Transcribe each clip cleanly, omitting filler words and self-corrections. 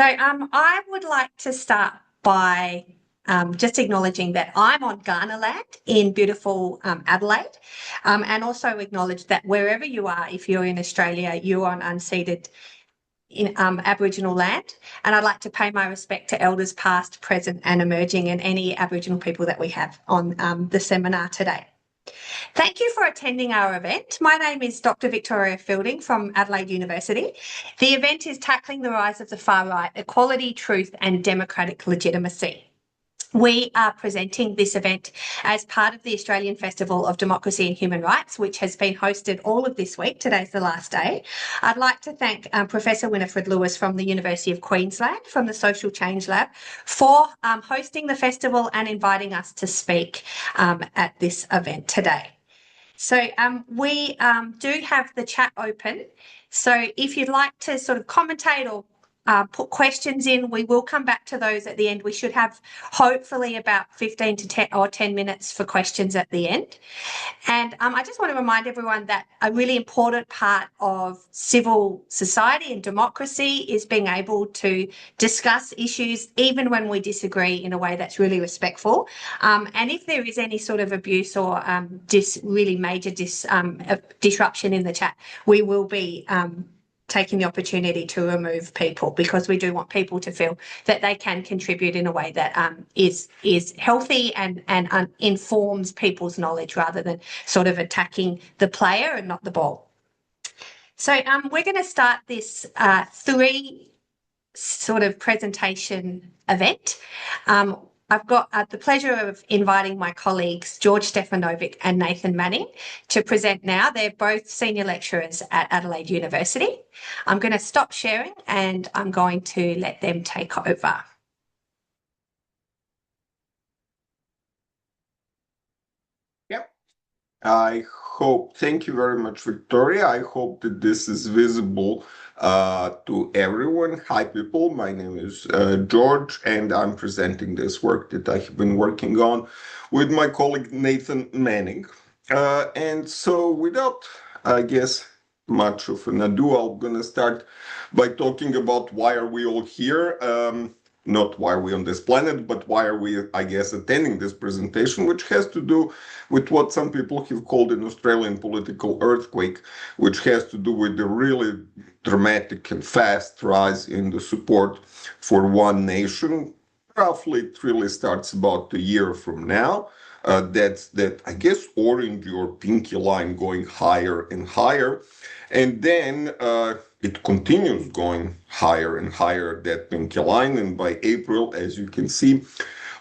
I would like to start by just acknowledging that I'm on Kaurna land in beautiful Adelaide, and also acknowledge that wherever you are, if you're in Australia, you're on unceded in Aboriginal land. And I'd like to pay my respect to elders past, present and emerging, and any Aboriginal people that we have on the seminar today. Thank you for attending our event. My name is Dr. Victoria Fielding from Adelaide University. The event is Tackling the Rise of the Far Right, Equality, Truth and Democratic Legitimacy. We are presenting this event as part of the Australian Festival of Democracy and Human Rights, which has been hosted all of this week. Today's the last day. I'd like to thank Professor Winifred Lewis from the University of Queensland, from the Social Change Lab, for hosting the festival and inviting us to speak at this event today. So we do have the chat open. So if you'd like to sort of commentate or put questions in, we will come back to those at the end. We should have hopefully about 15 to 10 minutes for questions at the end. And I just want to remind everyone that a really important part of civil society and democracy is being able to discuss issues even when we disagree in a way that's really respectful. And if there is any sort of abuse or really major disruption in the chat, we will be taking the opportunity to remove people, because we do want people to feel that they can contribute in a way that is healthy and informs people's knowledge, rather than sort of attacking the player and not the ball. So we're going to start this three sort of presentation event. I've got the pleasure of inviting my colleagues Djordje Stefanovic and Nathan Manning to present now. They're both senior lecturers at Adelaide University. I'm going to stop sharing and I'm going to let them take over. Yep. Thank you very much, Victoria. I hope that this is visible to everyone. Hi, people. My name is Djordje, and I'm presenting this work that I have been working on with my colleague Nathan Manning. And so without, I guess, much of an ado, I'm going to start by talking about why are we all here. Not why are we on this planet, but why are we, I guess, attending this presentation, which has to do with what some people have called an Australian political earthquake, which has to do with the really dramatic and fast rise in the support for one nation. Roughly, it really starts about a year from now. That's that, I guess, orange or pinky line going higher and higher. And then it continues going higher and higher, that pinky line. And by April, as you can see,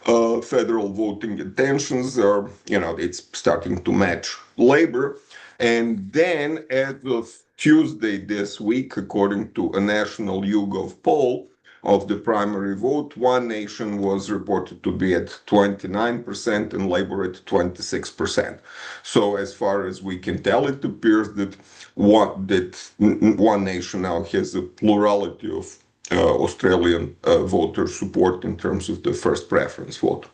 federal voting intentions are, it's starting to match Labor. And then as of Tuesday this week, according to a national YouGov poll of the primary vote, One Nation was reported to be at 29% and Labor at 26%. So as far as we can tell, it appears that One Nation now has a plurality of Australian voter support in terms of the first preference vote.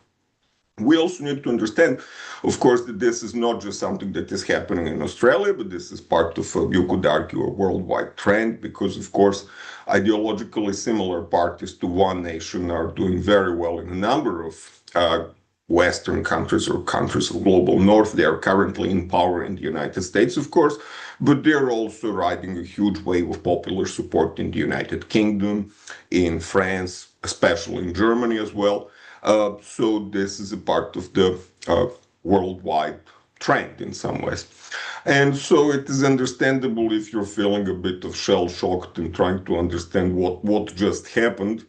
We also need to understand, of course, that this is not just something that is happening in Australia, but this is part of, you could argue, a worldwide trend, because, of course, ideologically similar parties to One Nation are doing very well in a number of Western countries or countries of global north. They are currently in power in the United States, of course, but they're also riding a huge wave of popular support in the United Kingdom, in France, especially in Germany as well. So this is a part of the worldwide trend in some ways. And so it is understandable if you're feeling a bit of shell-shocked and trying to understand what just happened.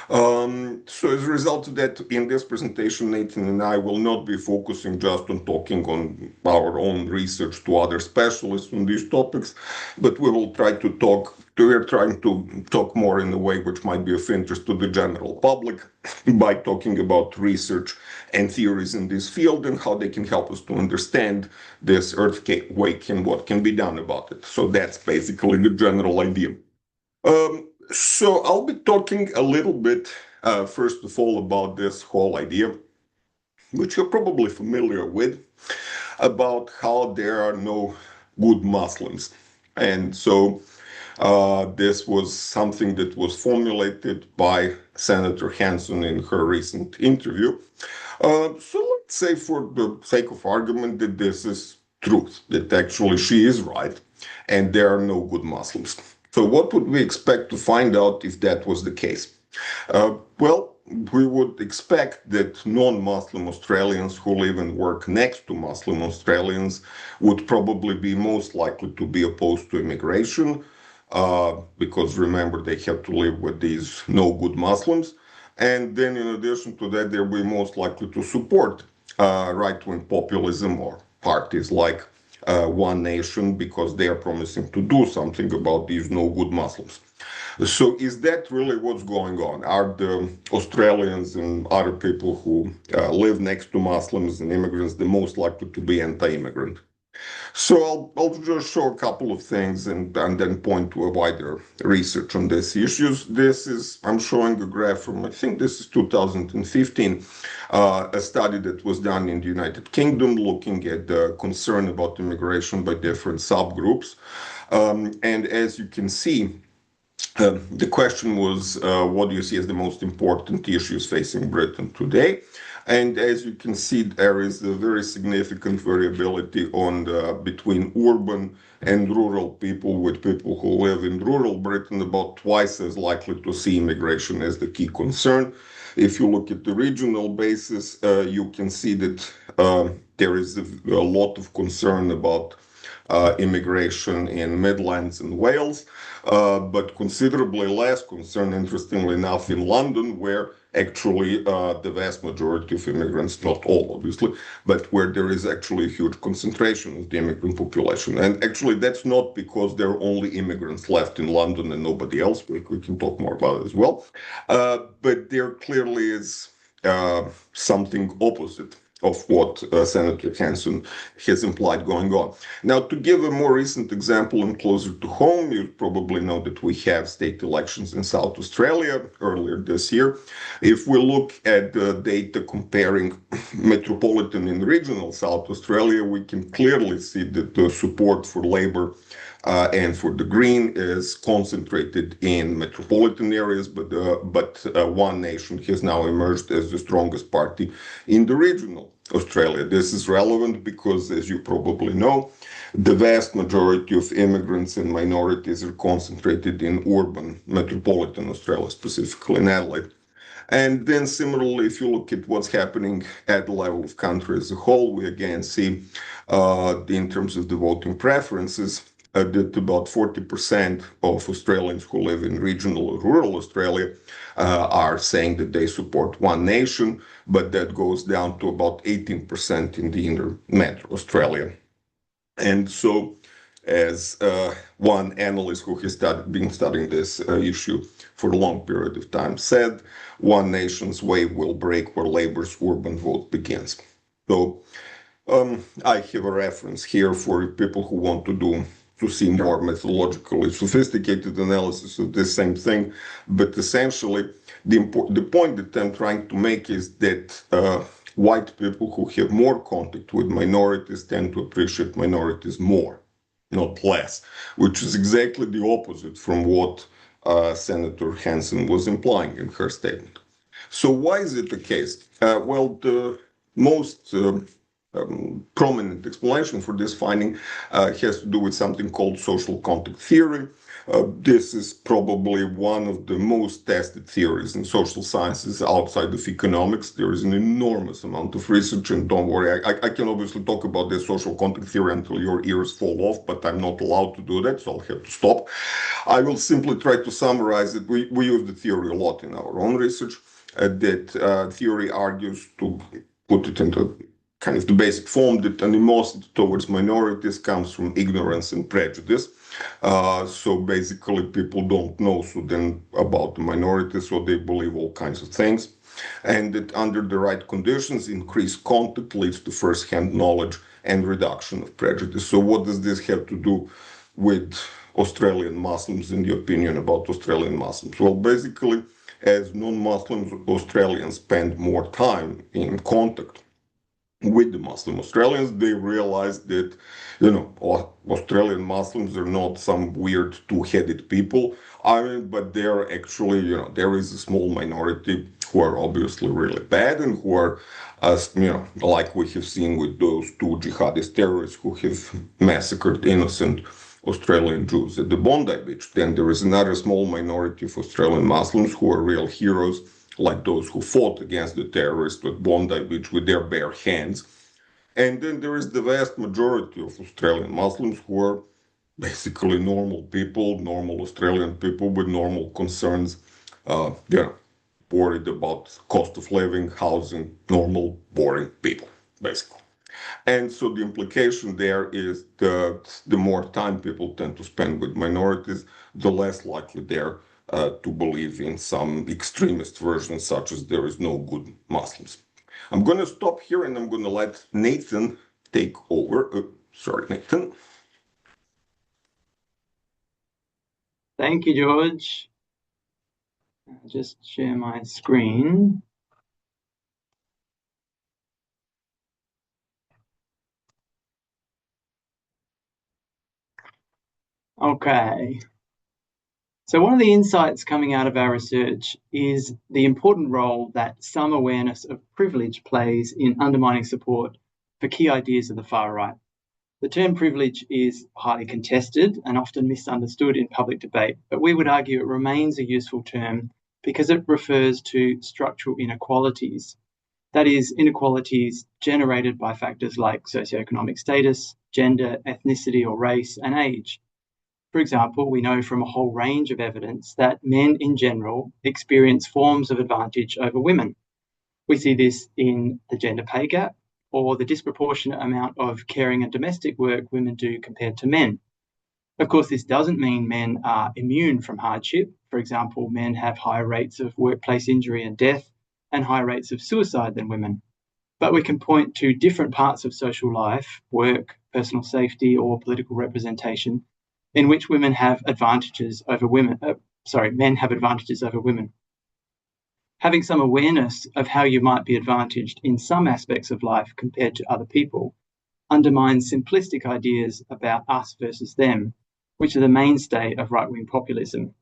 So as a result of that, in this presentation, Nathan and I will not be focusing just on talking on our own research to other specialists on these topics, but we're trying to talk more in a way which might be of interest to the general public by talking about research and theories in this field and how they can help us to understand this earthquake and what can be done about it. So that's basically the general idea. So I'll be talking a little bit, first of all, about this whole idea, which you're probably familiar with, about how there are no good Muslims. And so This was something that was formulated by Senator Hanson in her recent interview. So let's say, for the sake of argument, that this is truth, that actually she is right, and there are no good Muslims. So what would we expect to find out if that was the case? Well, we would expect that non-Muslim Australians who live and work next to Muslim Australians would probably be most likely to be opposed to immigration, because remember, they have to live with these no good Muslims. And then in addition to that, they'll be most likely to support right-wing populism or parties like One Nation, because they are promising to do something about these no good Muslims. So is that really what's going on? Are the Australians and other people who live next to Muslims and immigrants the most likely to be anti-immigrant? So I'll just show a couple of things and then point to a wider research on these issues. I'm showing a graph from, I think this is 2015, a study that was done in the United Kingdom looking at the concern about immigration by different subgroups. And as you can see, the question was, what do you see as the most important issues facing Britain today? And as you can see, there is a very significant variability between urban and rural people, with people who live in rural Britain about twice as likely to see immigration as the key concern. If you look at the regional basis, you can see that there is a lot of concern about immigration in Midlands and Wales, but considerably less concern, interestingly enough, in London, where actually the vast majority of immigrants, not all obviously, but where there is actually a huge concentration of the immigrant population. And actually that's not because there are only immigrants left in London and nobody else. We can talk more about it as well. But there clearly is something opposite of what Senator Hanson has implied going on. Now, to give a more recent example and closer to home, you probably know that we have state elections in South Australia earlier this year. If we look at the data comparing metropolitan and regional South Australia, we can clearly see that the support for Labor and for the Green is concentrated in metropolitan areas, but One Nation has now emerged as the strongest party in the regional Australia. This is relevant because, as you probably know, the vast majority of immigrants and minorities are concentrated in urban metropolitan Australia, specifically in Adelaide. And then similarly, if you look at what's happening at the level of country as a whole, we again see in terms of the voting preferences, that about 40% of Australians who live in regional or rural Australia are saying that they support One Nation, but that goes down to about 18% in the inner metro Australia. And so, as one analyst who has been studying this issue for a long period of time said, One Nation's wave will break where Labor's urban vote begins. So I have a reference here for people who want to see more methodologically sophisticated analysis of this same thing. But essentially, the point that I'm trying to make is that white people who have more contact with minorities tend to appreciate minorities more, not less, which is exactly the opposite from what Senator Hanson was implying in her statement. So why is it the case? Well, the most prominent explanation for this finding has to do with something called social contact theory. This is probably one of the most tested theories in social sciences outside of economics. There is an enormous amount of research, and don't worry, I can obviously talk about this social contact theory until your ears fall off, but I'm not allowed to do that, so I'll have to stop. I will simply try to summarize it. We use the theory a lot in our own research. That theory argues, to put it into kind of the basic form, that animosity towards minorities comes from ignorance and prejudice. So basically people don't know about the minorities, so they believe all kinds of things. And that under the right conditions, increased contact leads to first-hand knowledge and reduction of prejudice. So what does this have to do with Australian Muslims and the opinion about Australian Muslims? Well, basically, as non-Muslims, Australians spend more time in contact with the Muslim Australians. They realized that, Australian Muslims are not some weird two-headed people. I mean, but they're actually, there is a small minority who are obviously really bad and who are, like we have seen with those two jihadist terrorists who have massacred innocent Australian Jews at the Bondi Beach. Then there is another small minority of Australian Muslims who are real heroes, like those who fought against the terrorists at Bondi Beach with their bare hands. And then there is the vast majority of Australian Muslims who are basically normal people, normal Australian people with normal concerns, worried about cost of living, housing, normal, boring people, basically. And so the implication there is that the more time people tend to spend with minorities, the less likely they're to believe in some extremist version, such as there is no good Muslims. I'm going to stop here and I'm going to let Nathan take over. Sorry, Nathan. Thank you, Djordje. I'll just share my screen. Okay. So one of the insights coming out of our research is the important role that some awareness of privilege plays in undermining support for key ideas of the far right. The term privilege is highly contested and often misunderstood in public debate, but we would argue it remains a useful term because it refers to structural inequalities. That is, inequalities generated by factors like socioeconomic status, gender, ethnicity or race, and age. For example, we know from a whole range of evidence that men in general experience forms of advantage over women. We see this in the gender pay gap or the disproportionate amount of caring and domestic work women do compared to men. Of course, this doesn't mean men are immune from hardship. For example, men have higher rates of workplace injury and death and higher rates of suicide than women. But we can point to different parts of social life, work, personal safety, or political representation, in which women have advantages over women. Men have advantages over women. Having some awareness of how you might be advantaged in some aspects of life compared to other people undermines simplistic ideas about us versus them, which are the mainstay of right-wing populism.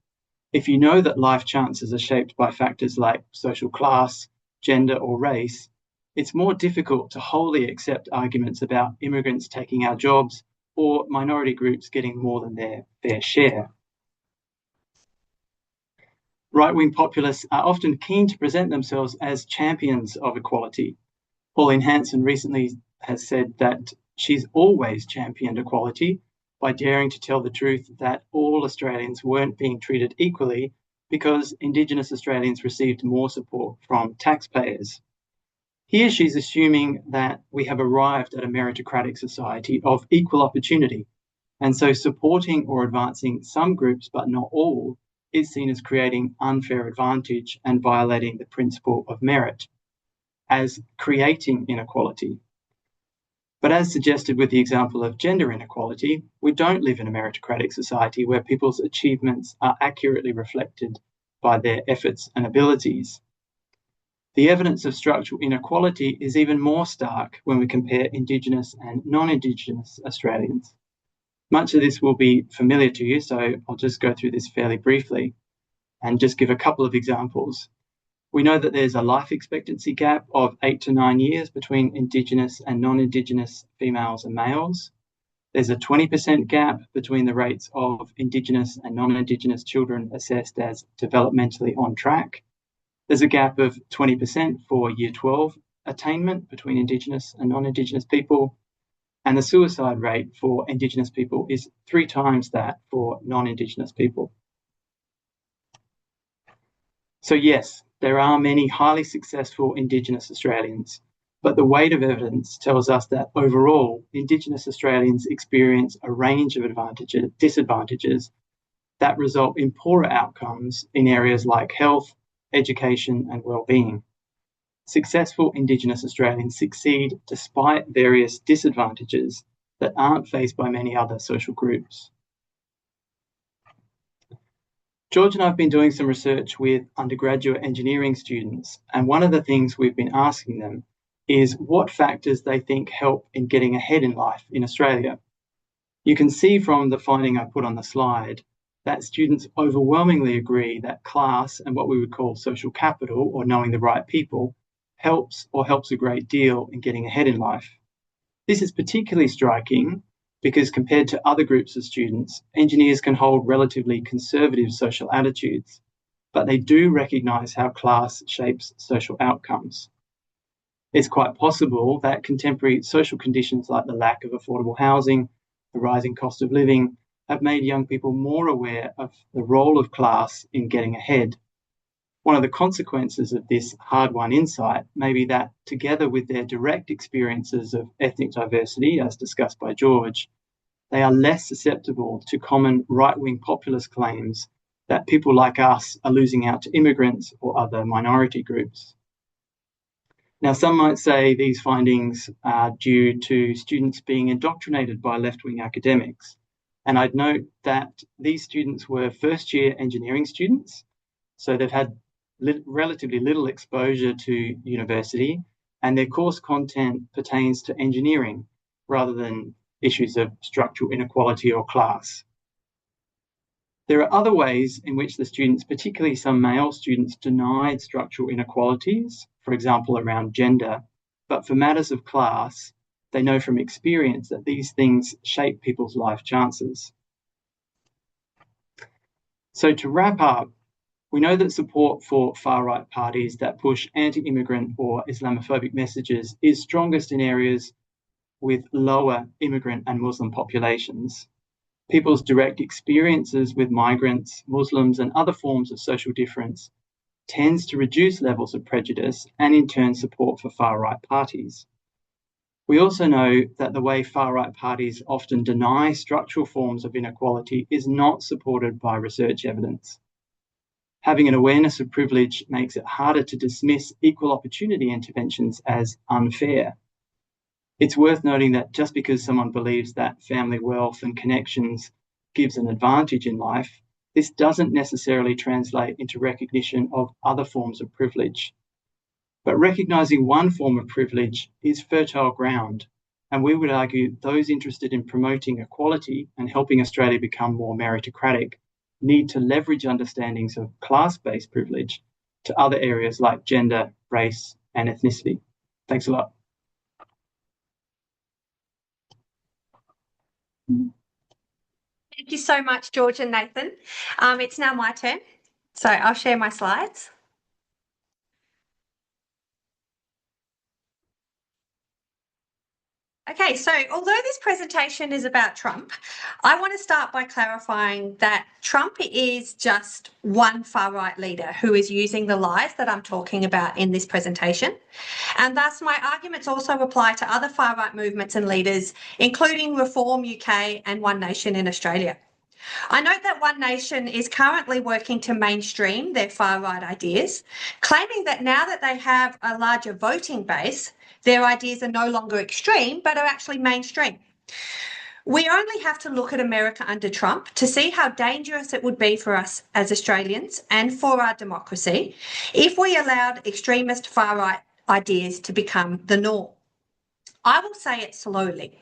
If you know that life chances are shaped by factors like social class, gender, or race, it's more difficult to wholly accept arguments about immigrants taking our jobs or minority groups getting more than their fair share. Right-wing populists are often keen to present themselves as champions of equality. Pauline Hanson recently has said that she's always championed equality by daring to tell the truth that all Australians weren't being treated equally because Indigenous Australians received more support from taxpayers. Here she's assuming that we have arrived at a meritocratic society of equal opportunity, and so supporting or advancing some groups but not all is seen as creating unfair advantage and violating the principle of merit, as creating inequality. But as suggested with the example of gender inequality, we don't live in a meritocratic society where people's achievements are accurately reflected by their efforts and abilities. The evidence of structural inequality is even more stark when we compare Indigenous and non-Indigenous Australians. Much of this will be familiar to you, so I'll just go through this fairly briefly and just give a couple of examples. We know that there's a life expectancy gap of 8 to 9 years between Indigenous and non-Indigenous females and males. There's a 20% gap between the rates of Indigenous and non-Indigenous children assessed as developmentally on track. There's a gap of 20% for Year 12 attainment between Indigenous and non-Indigenous people. And the suicide rate for Indigenous people is 3 times that for non-Indigenous people. So yes, there are many highly successful Indigenous Australians, but the weight of evidence tells us that overall, Indigenous Australians experience a range of disadvantages that result in poorer outcomes in areas like health, education, and well-being. Successful Indigenous Australians succeed despite various disadvantages that aren't faced by many other social groups. Djordje and I have been doing some research with undergraduate engineering students, and one of the things we've been asking them is what factors they think help in getting ahead in life in Australia. You can see from the finding I put on the slide that students overwhelmingly agree that class and what we would call social capital, or knowing the right people, helps a great deal in getting ahead in life. This is particularly striking because compared to other groups of students, engineers can hold relatively conservative social attitudes, but they do recognise how class shapes social outcomes. It's quite possible that contemporary social conditions like the lack of affordable housing, the rising cost of living, have made young people more aware of the role of class in getting ahead. One of the consequences of this hard-won insight may be that, together with their direct experiences of ethnic diversity, as discussed by Djordje, they are less susceptible to common right-wing populist claims that people like us are losing out to immigrants or other minority groups. Now, some might say these findings are due to students being indoctrinated by left-wing academics. And I'd note that these students were first-year engineering students, so they've had relatively little exposure to university, and their course content pertains to engineering rather than issues of structural inequality or class. There are other ways in which the students, particularly some male students, denied structural inequalities, for example, around gender, but for matters of class, they know from experience that these things shape people's life chances. So to wrap up, we know that support for far-right parties that push anti-immigrant or Islamophobic messages is strongest in areas with lower immigrant and Muslim populations. People's direct experiences with migrants, Muslims, and other forms of social difference tends to reduce levels of prejudice and, in turn, support for far-right parties. We also know that the way far-right parties often deny structural forms of inequality is not supported by research evidence. Having an awareness of privilege makes it harder to dismiss equal opportunity interventions as unfair. It's worth noting that just because someone believes that family wealth and connections gives an advantage in life, this doesn't necessarily translate into recognition of other forms of privilege. But recognising one form of privilege is fertile ground, and we would argue those interested in promoting equality and helping Australia become more meritocratic need to leverage understandings of class-based privilege to other areas like gender, race, and ethnicity. Thanks a lot. Thank you so much, Djordje and Nathan. It's now my turn, so I'll share my slides. Okay, so although this presentation is about Trump, I want to start by clarifying that Trump is just one far-right leader who is using the lies that I'm talking about in this presentation. And thus my arguments also apply to other far-right movements and leaders, including Reform UK and One Nation in Australia. I note that One Nation is currently working to mainstream their far-right ideas, claiming that now that they have a larger voting base, their ideas are no longer extreme, but are actually mainstream. We only have to look at America under Trump to see how dangerous it would be for us as Australians and for our democracy if we allowed extremist far-right ideas to become the norm. I will say it slowly.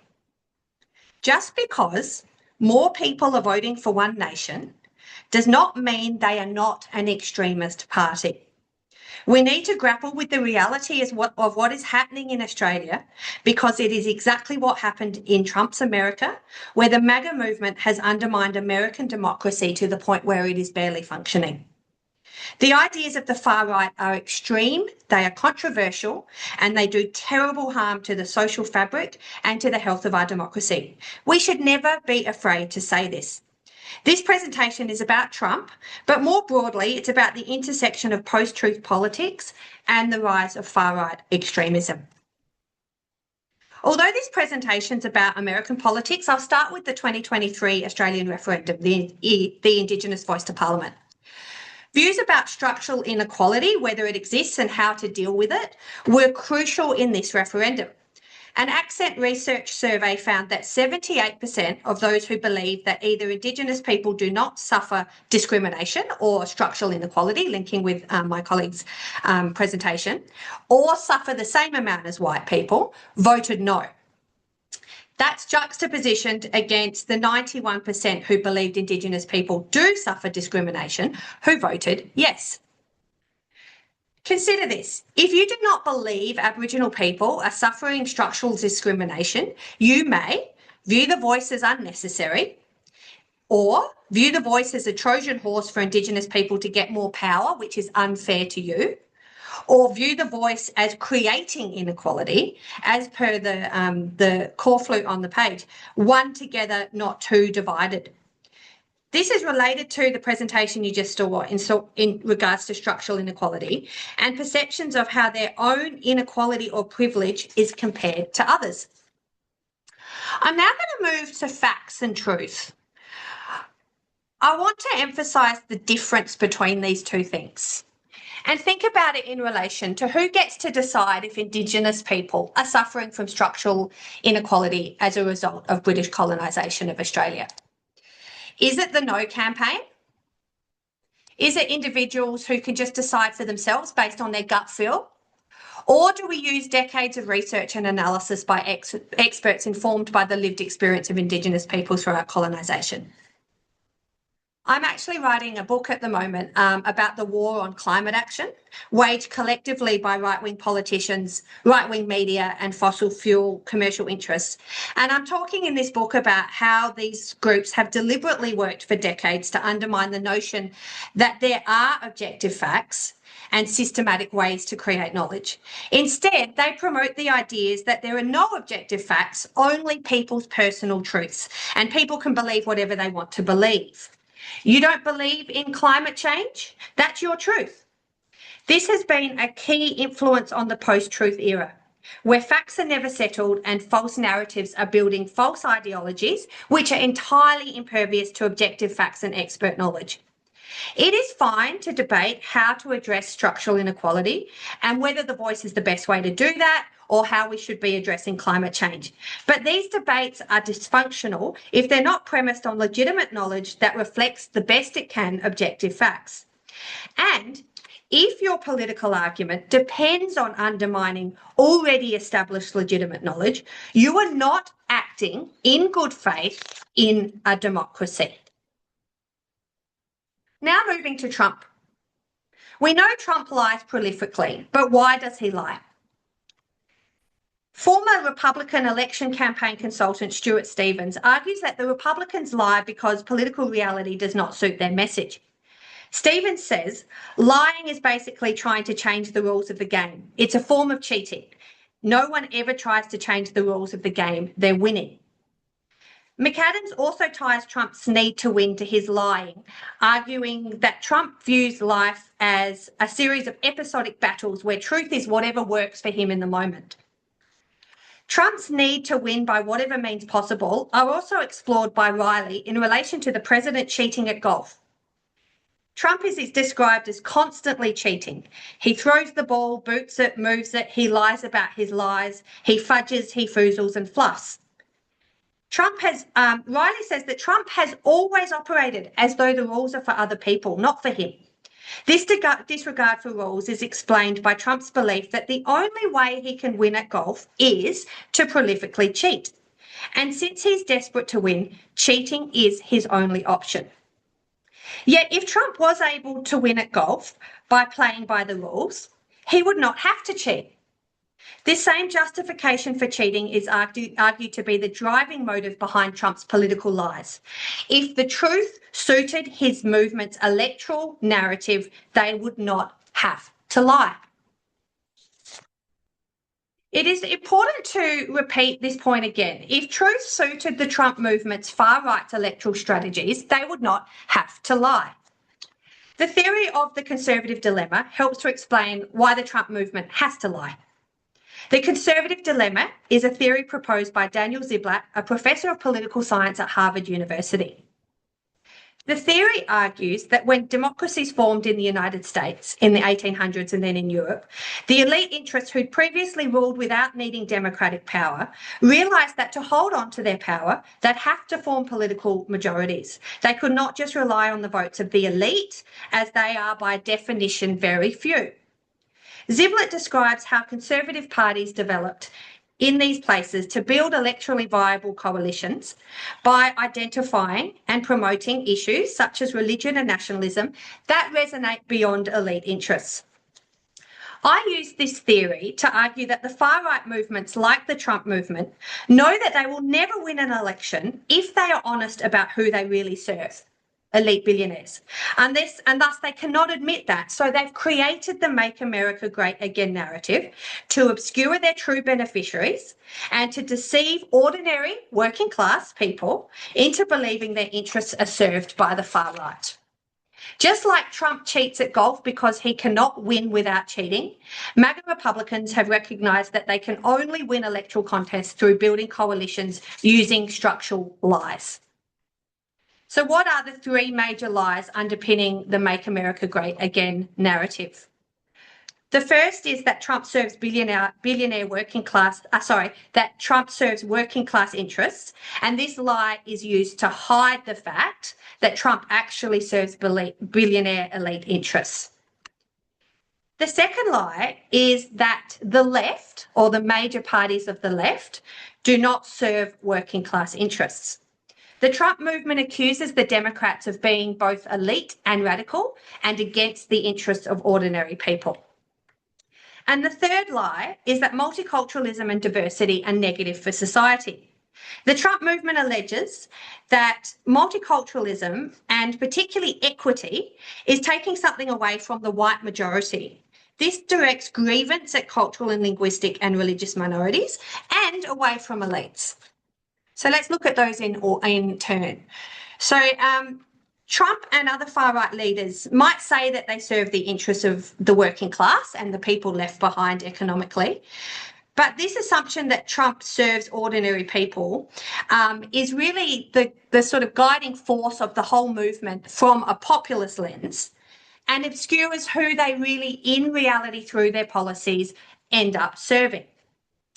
Just because more people are voting for One Nation does not mean they are not an extremist party. We need to grapple with the reality of what is happening in Australia, because it is exactly what happened in Trump's America, where the MAGA movement has undermined American democracy to the point where it is barely functioning. The ideas of the far right are extreme, they are controversial, and they do terrible harm to the social fabric and to the health of our democracy. We should never be afraid to say this. This presentation is about Trump, but more broadly, it's about the intersection of post-truth politics and the rise of far-right extremism. Although this presentation is about American politics, I'll start with the 2023 Australian referendum, the Indigenous Voice to Parliament. Views about structural inequality, whether it exists and how to deal with it, were crucial in this referendum. An Accent research survey found that 78% of those who believe that either Indigenous people do not suffer discrimination or structural inequality, linking with my colleague's presentation, or suffer the same amount as white people, voted no. That's juxtapositioned against the 91% who believed Indigenous people do suffer discrimination, who voted yes. Consider this. If you do not believe Aboriginal people are suffering structural discrimination, you may view the voice as unnecessary or view the voice as a Trojan horse for Indigenous people to get more power, which is unfair to you, or view the voice as creating inequality, as per the core flute on the page, one together, not two divided. This is related to the presentation you just saw in regards to structural inequality and perceptions of how their own inequality or privilege is compared to others. I'm now going to move to facts and truth. I want to emphasise the difference between these two things and think about it in relation to who gets to decide if Indigenous people are suffering from structural inequality as a result of British colonisation of Australia. Is it the No campaign? Is it individuals who can just decide for themselves based on their gut feel? Or do we use decades of research and analysis by experts informed by the lived experience of Indigenous people throughout colonisation? I'm actually writing a book at the moment about the war on climate action, waged collectively by right-wing politicians, right-wing media and fossil fuel commercial interests. And I'm talking in this book about how these groups have deliberately worked for decades to undermine the notion that there are objective facts and systematic ways to create knowledge. Instead, they promote the ideas that there are no objective facts, only people's personal truths, and people can believe whatever they want to believe. You don't believe in climate change? That's your truth. This has been a key influence on the post-truth era, where facts are never settled and false narratives are building false ideologies, which are entirely impervious to objective facts and expert knowledge. It is fine to debate how to address structural inequality and whether the voice is the best way to do that or how we should be addressing climate change. But these debates are dysfunctional if they're not premised on legitimate knowledge that reflects the best it can objective facts. And if your political argument depends on undermining already established legitimate knowledge, you are not acting in good faith in a democracy. Now moving to Trump. We know Trump lies prolifically, but why does he lie? Former Republican election campaign consultant Stuart Stevens argues that the Republicans lie because political reality does not suit their message. Stevens says lying is basically trying to change the rules of the game. It's a form of cheating. No one ever tries to change the rules of the game. They're winning. McAdams also ties Trump's need to win to his lying, arguing that Trump views life as a series of episodic battles where truth is whatever works for him in the moment. Trump's need to win by whatever means possible are also explored by Riley in relation to the president cheating at golf. Trump is described as constantly cheating. He throws the ball, boots it, moves it, he lies about his lies, he fudges, he foozles and fluffs. Riley says that Trump has always operated as though the rules are for other people, not for him. This disregard for rules is explained by Trump's belief that the only way he can win at golf is to prolifically cheat. And since he's desperate to win, cheating is his only option. Yet if Trump was able to win at golf by playing by the rules, he would not have to cheat. This same justification for cheating is argued to be the driving motive behind Trump's political lies. If the truth suited his movement's electoral narrative, they would not have to lie. It is important to repeat this point again. If truth suited the Trump movement's far-right electoral strategies, they would not have to lie. The theory of the conservative dilemma helps to explain why the Trump movement has to lie. The conservative dilemma is a theory proposed by Daniel Ziblatt, a professor of political science at Harvard University. The theory argues that when democracies formed in the United States in the 1800s and then in Europe, the elite interests who'd previously ruled without needing democratic power realised that to hold on to their power, they'd have to form political majorities. They could not just rely on the votes of the elite, as they are by definition very few. Ziblatt describes how conservative parties developed in these places to build electorally viable coalitions by identifying and promoting issues such as religion and nationalism that resonate beyond elite interests. I use this theory to argue that the far-right movements like the Trump movement know that they will never win an election if they are honest about who they really serve. Elite billionaires. And thus they cannot admit that. So they've created the Make America Great Again narrative to obscure their true beneficiaries and to deceive ordinary working class people into believing their interests are served by the far right. Just like Trump cheats at golf because he cannot win without cheating, MAGA Republicans have recognised that they can only win electoral contests through building coalitions using structural lies. So what are the three major lies underpinning the Make America Great Again narrative? The first is that Trump serves that Trump serves working class interests, and this lie is used to hide the fact that Trump actually serves billionaire elite interests. The second lie is that the left, or the major parties of the left, do not serve working class interests. The Trump movement accuses the Democrats of being both elite and radical and against the interests of ordinary people. And the third lie is that multiculturalism and diversity are negative for society. The Trump movement alleges that multiculturalism and particularly equity is taking something away from the white majority. This directs grievance at cultural and linguistic and religious minorities and away from elites. So let's look at those in turn. So Trump and other far-right leaders might say that they serve the interests of the working class and the people left behind economically. But this assumption that Trump serves ordinary people is really the sort of guiding force of the whole movement from a populist lens and obscures who they really, in reality, through their policies, end up serving.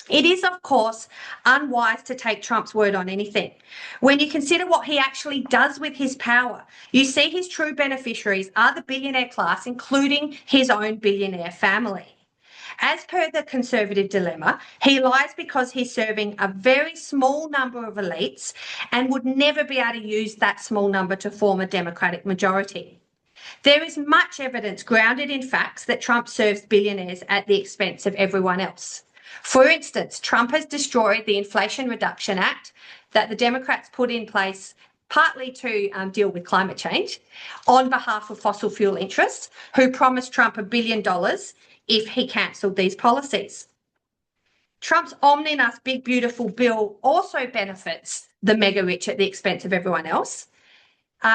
It is, of course, unwise to take Trump's word on anything. When you consider what he actually does with his power, you see his true beneficiaries are the billionaire class, including his own billionaire family. As per the conservative dilemma, he lies because he's serving a very small number of elites and would never be able to use that small number to form a Democratic majority. There is much evidence grounded in facts that Trump serves billionaires at the expense of everyone else. For instance, Trump has destroyed the Inflation Reduction Act that the Democrats put in place partly to deal with climate change on behalf of fossil fuel interests who promised Trump $1 billion if he cancelled these policies. Trump's omnibus big beautiful bill also benefits the mega rich at the expense of everyone else.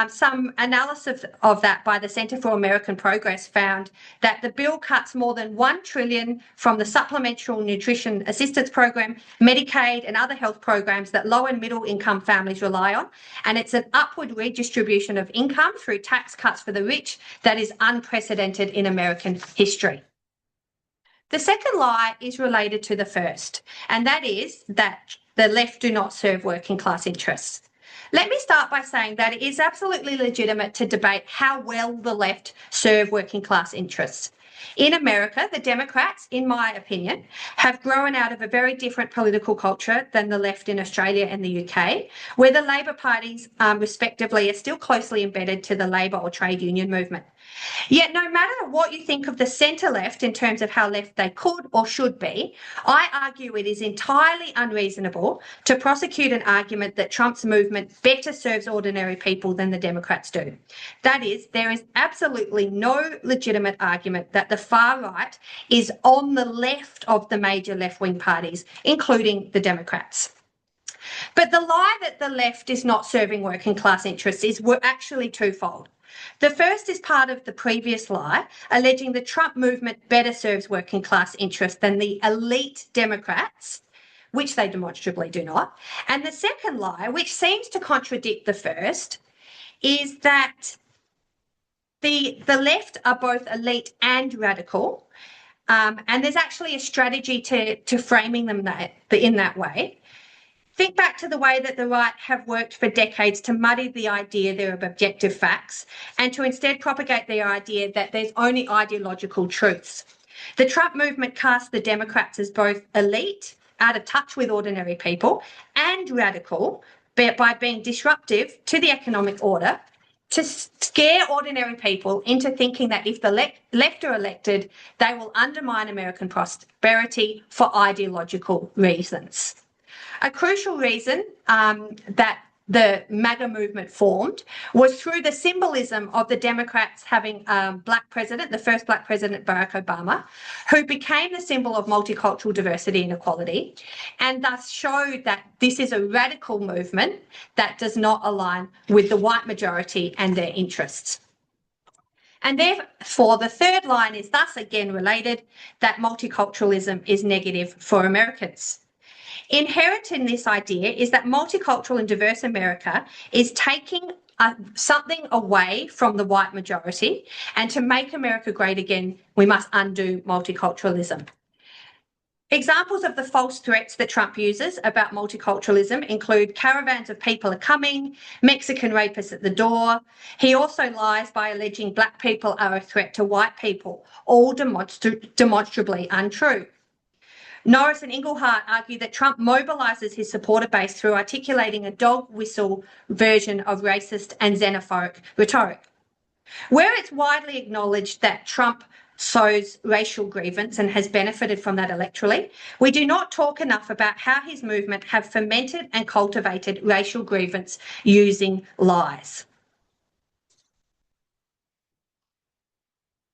Some analysis of that by the Centre for American Progress found that the bill cuts more than $1 trillion from the Supplemental Nutrition Assistance Program, Medicaid and other health programs that low and middle income families rely on. And it's an upward redistribution of income through tax cuts for the rich that is unprecedented in American history. The second lie is related to the first, and that is that the left do not serve working class interests. Let me start by saying that it is absolutely legitimate to debate how well the left serve working class interests. In America, the Democrats, in my opinion, have grown out of a very different political culture than the left in Australia and the UK, where the Labor parties, respectively, are still closely embedded to the Labor or trade union movement. Yet no matter what you think of the centre-left in terms of how left they could or should be, I argue it is entirely unreasonable to prosecute an argument that Trump's movement better serves ordinary people than the Democrats do. That is, there is absolutely no legitimate argument that the far right is on the left of the major left-wing parties, including the Democrats. But the lie that the left is not serving working class interests is actually twofold. The first is part of the previous lie, alleging the Trump movement better serves working class interests than the elite Democrats, which they demonstrably do not. And the second lie, which seems to contradict the first, is that the left are both elite and radical, and there's actually a strategy to framing them in that way. Think back to the way that the right have worked for decades to muddy the idea there of objective facts and to instead propagate the idea that there's only ideological truths. The Trump movement casts the Democrats as both elite, out of touch with ordinary people, and radical by being disruptive to the economic order to scare ordinary people into thinking that if the left are elected, they will undermine American prosperity for ideological reasons. A crucial reason that the MAGA movement formed was through the symbolism of the Democrats having black president, the first black president, Barack Obama, who became the symbol of multicultural diversity and equality, and thus showed that this is a radical movement that does not align with the white majority and their interests. And therefore, the third line is thus again related, that multiculturalism is negative for Americans. Inherent in this idea is that multicultural and diverse America is taking something away from the white majority, and to make America great again, we must undo multiculturalism. Examples of the false threats that Trump uses about multiculturalism include caravans of people are coming, Mexican rapists at the door. He also lies by alleging black people are a threat to white people, all demonstrably untrue. Norris and Inglehart argue that Trump mobilises his supporter base through articulating a dog whistle version of racist and xenophobic rhetoric. Where it's widely acknowledged that Trump sows racial grievance and has benefited from that electorally, we do not talk enough about how his movement have fermented and cultivated racial grievance using lies.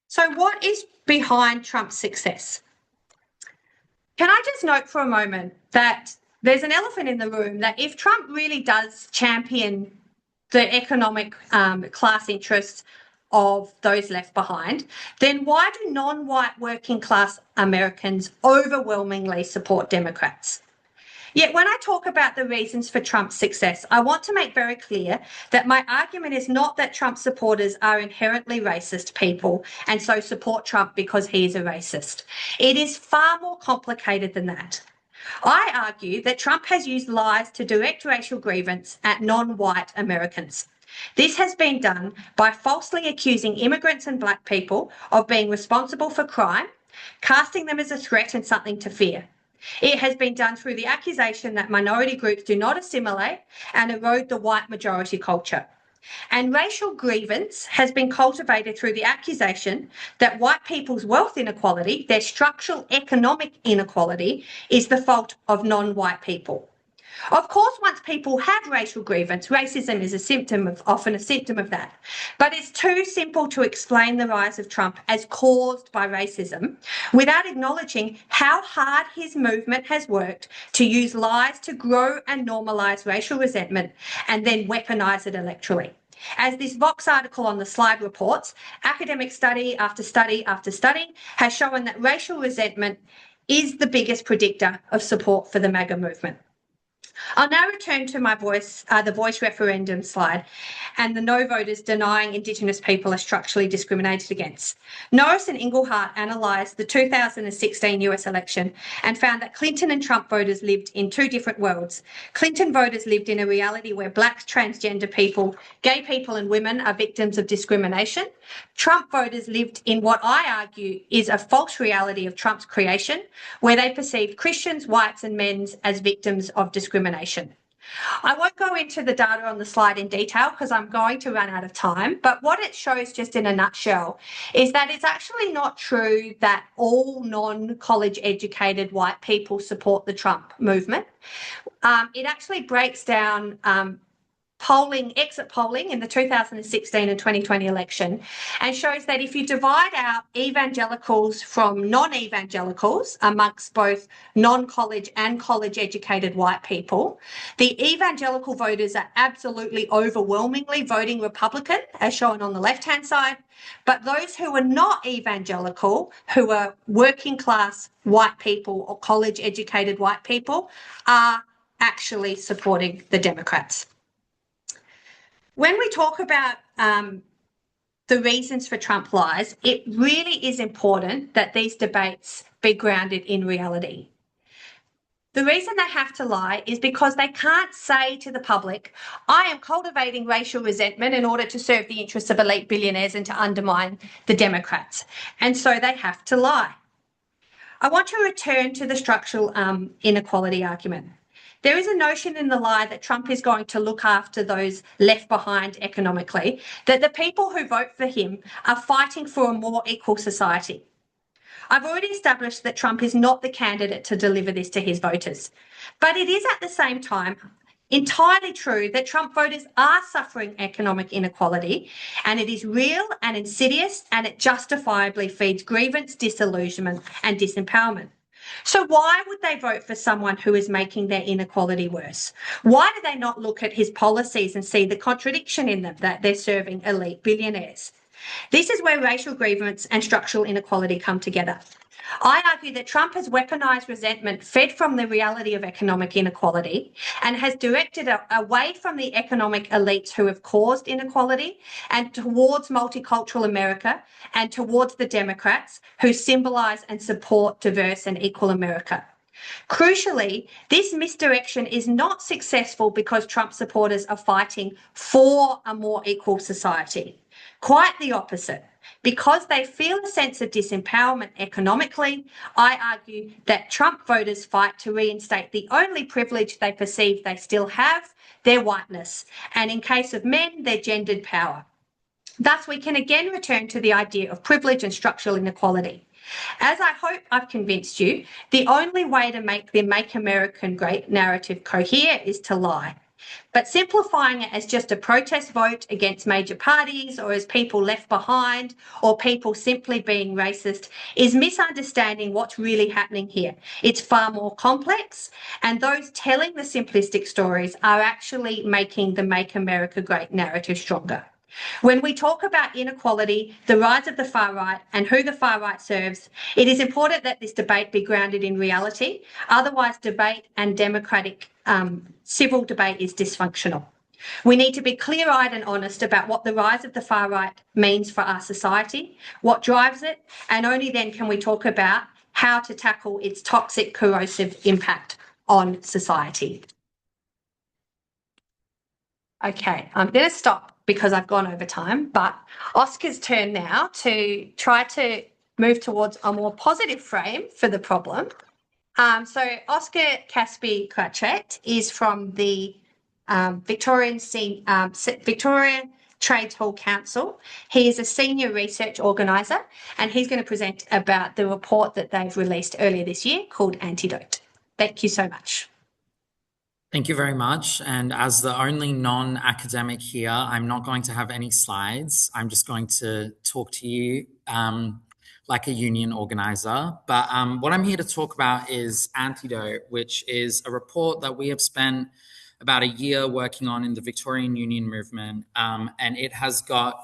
So what is behind Trump's success? Can I just note for a moment that there's an elephant in the room, that if Trump really does champion the economic class interests of those left behind, then why do non-white working class Americans overwhelmingly support Democrats? Yet when I talk about the reasons for Trump's success, I want to make very clear that my argument is not that Trump supporters are inherently racist people and so support Trump because he is a racist. It is far more complicated than that. I argue that Trump has used lies to direct racial grievance at non-white Americans. This has been done by falsely accusing immigrants and black people of being responsible for crime, casting them as a threat and something to fear. It has been done through the accusation that minority groups do not assimilate and erode the white majority culture. And racial grievance has been cultivated through the accusation that white people's wealth inequality, their structural economic inequality, is the fault of non-white people. Of course, once people have racial grievance, racism is often a symptom of that. But it's too simple to explain the rise of Trump as caused by racism without acknowledging how hard his movement has worked to use lies to grow and normalise racial resentment and then weaponise it electorally. As this Vox article on the slide reports, academic study after study after study has shown that racial resentment is the biggest predictor of support for the MAGA movement. I'll now return to my the voice referendum slide and the no voters denying Indigenous people are structurally discriminated against. Norris and Inglehart analysed the 2016 US election and found that Clinton and Trump voters lived in two different worlds. Clinton voters lived in a reality where black, transgender people, gay people and women are victims of discrimination. Trump voters lived in what I argue is a false reality of Trump's creation, where they perceived Christians, whites and men as victims of discrimination. I won't go into the data on the slide in detail because I'm going to run out of time, but what it shows just in a nutshell is that it's actually not true that all non-college educated white people support the Trump movement. It actually breaks down exit polling in the 2016 and 2020 election and shows that if you divide out evangelicals from non-evangelicals amongst both non-college and college educated white people, the evangelical voters are absolutely overwhelmingly voting Republican, as shown on the left-hand side, but those who are not evangelical, who are working class white people or college educated white people, are actually supporting the Democrats. When we talk about the reasons for Trump lies, it really is important that these debates be grounded in reality. The reason they have to lie is because they can't say to the public, I am cultivating racial resentment in order to serve the interests of elite billionaires and to undermine the Democrats. And so they have to lie. I want to return to the structural inequality argument. There is a notion in the lie that Trump is going to look after those left behind economically, that the people who vote for him are fighting for a more equal society. I've already established that Trump is not the candidate to deliver this to his voters. But it is at the same time entirely true that Trump voters are suffering economic inequality, and it is real and insidious, and it justifiably feeds grievance, disillusionment, and disempowerment. So why would they vote for someone who is making their inequality worse? Why do they not look at his policies and see the contradiction in them, that they're serving elite billionaires? This is where racial grievance and structural inequality come together. I argue that Trump has weaponised resentment fed from the reality of economic inequality and has directed it away from the economic elites who have caused inequality and towards multicultural America and towards the Democrats who symbolise and support diverse and equal America. Crucially, this misdirection is not successful because Trump supporters are fighting for a more equal society. Quite the opposite. Because they feel a sense of disempowerment economically, I argue that Trump voters fight to reinstate the only privilege they perceive they still have, their whiteness, and in case of men, their gendered power. Thus, we can again return to the idea of privilege and structural inequality. As I hope I've convinced you, the only way to make the Make America Great narrative cohere is to lie. But simplifying it as just a protest vote against major parties or as people left behind or people simply being racist is misunderstanding what's really happening here. It's far more complex, and those telling the simplistic stories are actually making the Make America Great narrative stronger. When we talk about inequality, the rise of the far right and who the far right serves, it is important that this debate be grounded in reality. Otherwise, debate and democratic civil debate is dysfunctional. We need to be clear-eyed and honest about what the rise of the far right means for our society, what drives it, and only then can we talk about how to tackle its toxic, corrosive impact on society. Okay, I'm going to stop because I've gone over time, but Oscar's turn now to try to move towards a more positive frame for the problem. So Oscar Caspi-Crachet is from the Victorian Trades Hall Council. He is a senior research organiser, and he's going to present about the report that they've released earlier this year called Antidote. Thank you so much. Thank you very much. And as the only non-academic here, I'm not going to have any slides. I'm just going to talk to you like a union organizer. But what I'm here to talk about is Antidote, which is a report that we have spent about a year working on in the Victorian Union movement. And it has got,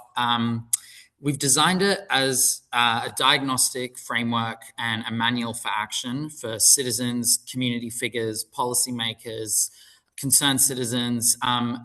we've designed it as a diagnostic framework and a manual for action for citizens, community figures, policymakers, concerned citizens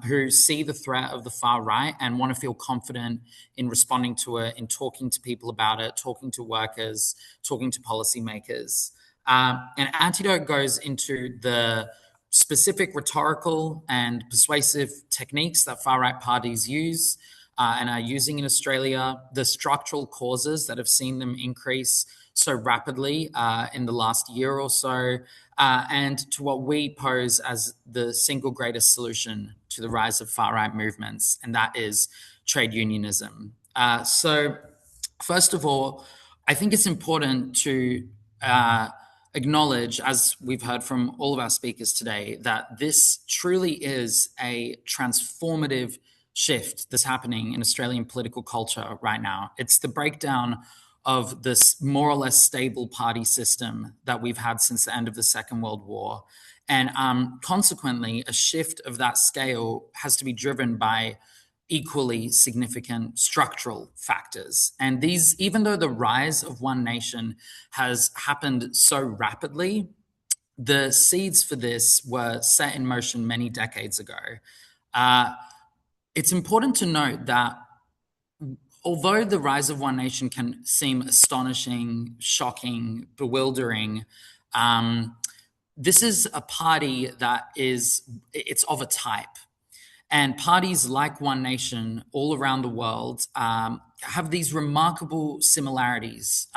who see the threat of the far right and want to feel confident in responding to it, in talking to people about it, talking to workers, talking to policymakers. And Antidote goes into the specific rhetorical and persuasive techniques that far right parties use and are using in Australia, the structural causes that have seen them increase so rapidly in the last year or so, and to what we pose as the single greatest solution to the rise of far right movements, and that is trade unionism. So first of all, I think it's important to acknowledge, as we've heard from all of our speakers today, that this truly is a transformative shift that's happening in Australian political culture right now. It's the breakdown of this more or less stable party system that we've had since the end of the Second World War. And consequently, a shift of that scale has to be driven by equally significant structural factors. And these, even though the rise of one nation has happened so rapidly, the seeds for this were set in motion many decades ago. it's important to note that although the rise of One Nation can seem astonishing, shocking, bewildering, this is a party that it's of a type. And parties like One Nation all around the world have these remarkable similarities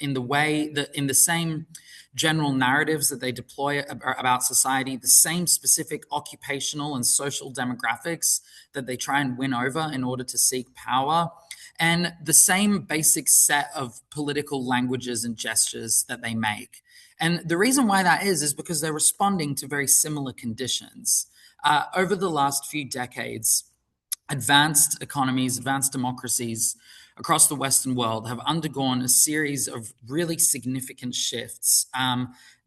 in the same general narratives that they deploy about society, the same specific occupational and social demographics that they try and win over in order to seek power, and the same basic set of political languages and gestures that they make. And the reason why that is because they're responding to very similar conditions. Over the last few decades, advanced economies, advanced democracies across the Western world have undergone a series of really significant shifts.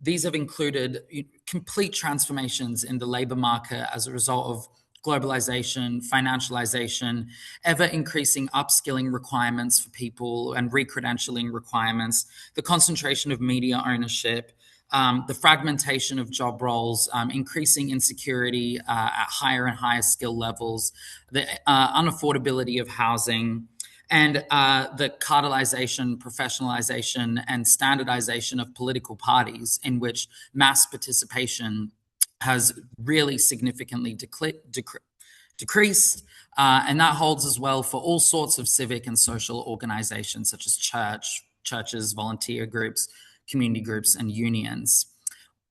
These have included complete transformations in the labor market as a result of globalization, financialization, ever-increasing upskilling requirements for people and re-credentialing requirements, the concentration of media ownership, the fragmentation of job roles, increasing insecurity at higher and higher skill levels, the unaffordability of housing, and the cartelization, professionalization, and standardization of political parties in which mass participation has really significantly decreased. And that holds as well for all sorts of civic and social organizations such as churches, volunteer groups, community groups, and unions.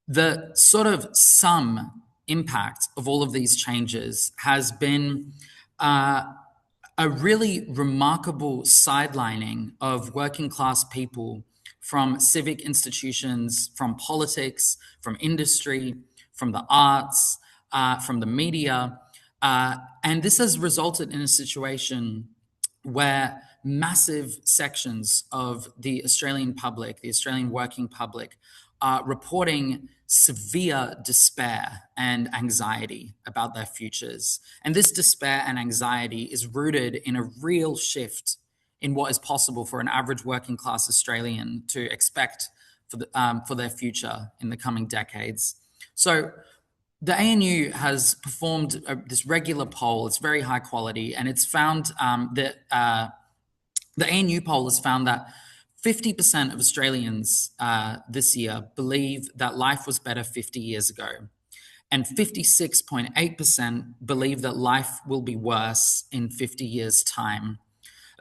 The sort of sum impact of all of these changes has been a really remarkable sidelining of working class people from civic institutions, from politics, from industry, from the arts, from the media. And this has resulted in a situation where massive sections of the Australian public, the Australian working public, are reporting severe despair and anxiety about their futures. And this despair and anxiety is rooted in a real shift in what is possible for an average working class Australian to expect for their future in the coming decades. So the ANU has performed this regular poll. It's very high quality, and it's found that the ANU poll has found that 50% of Australians this year believe that life was better 50 years ago, and 56.8% believe that life will be worse in 50 years' time.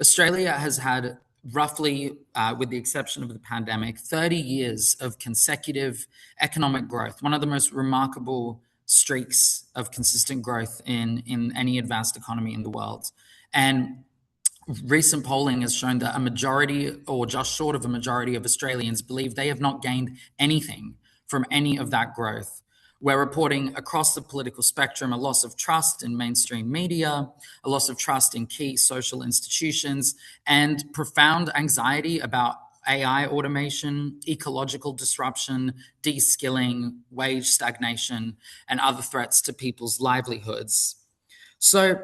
Australia has had roughly, with the exception of the pandemic, 30 years of consecutive economic growth, one of the most remarkable streaks of consistent growth in any advanced economy in the world. And recent polling has shown that a majority, or just short of a majority, of Australians believe they have not gained anything from any of that growth. We're reporting across the political spectrum a loss of trust in mainstream media, a loss of trust in key social institutions, and profound anxiety about AI automation, ecological disruption, de-skilling, wage stagnation, and other threats to people's livelihoods. So